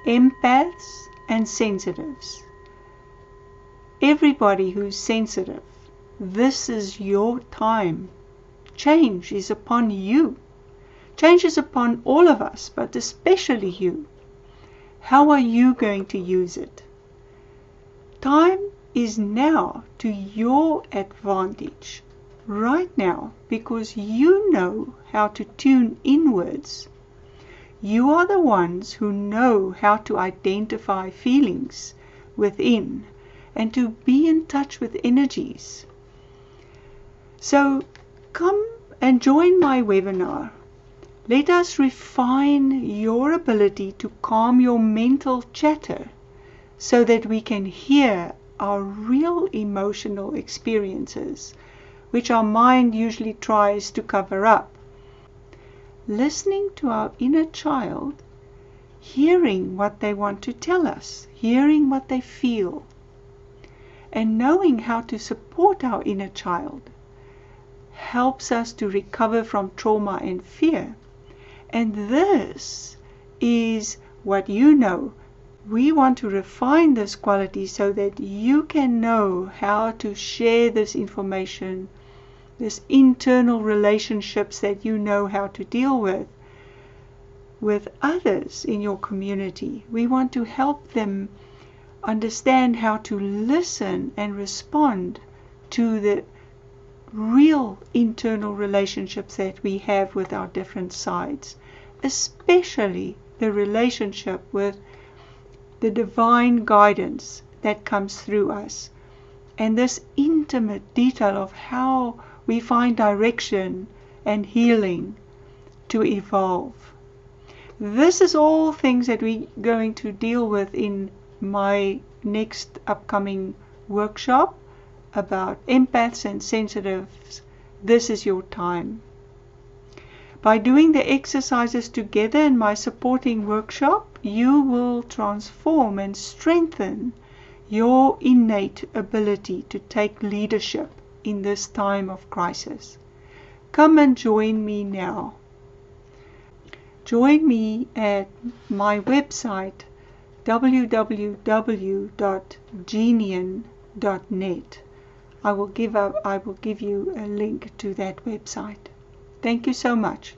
empaths and sensitives. Everybody who's sensitive, this is your time. Change is upon you. Change is upon all of us, but especially you. How are you going to use it? Time is now to your advantage, right now, because you know how to tune inwards. You are the ones who know how to identify feelings within and to be in touch with energies. So come and join my webinar. Let us refine your ability to calm your mental chatter so that we can hear our real emotional experiences, which our mind usually tries to cover up. Listening to our inner child, hearing what they want to tell us, hearing what they feel, and knowing how to support our inner child helps us to recover from trauma and fear. And this is what you know. We want to refine this quality so that you can know how to share this information, this internal relationships that you know how to deal with others in your community. We want to help them understand how to listen and respond to the real internal relationships that we have with our different sides, especially the relationship with the divine guidance that comes through us, and this intimate detail of how we find direction and healing to evolve. This is all things that we're going to deal with in my next upcoming workshop about empaths and sensitives. This is your time. By doing the exercises together in my supporting workshop, you will transform and strengthen your innate ability to take leadership in this time of crisis. Come and join me now. Join me at my website www.jaynian.net. I will give you a link to that website. Thank you so much.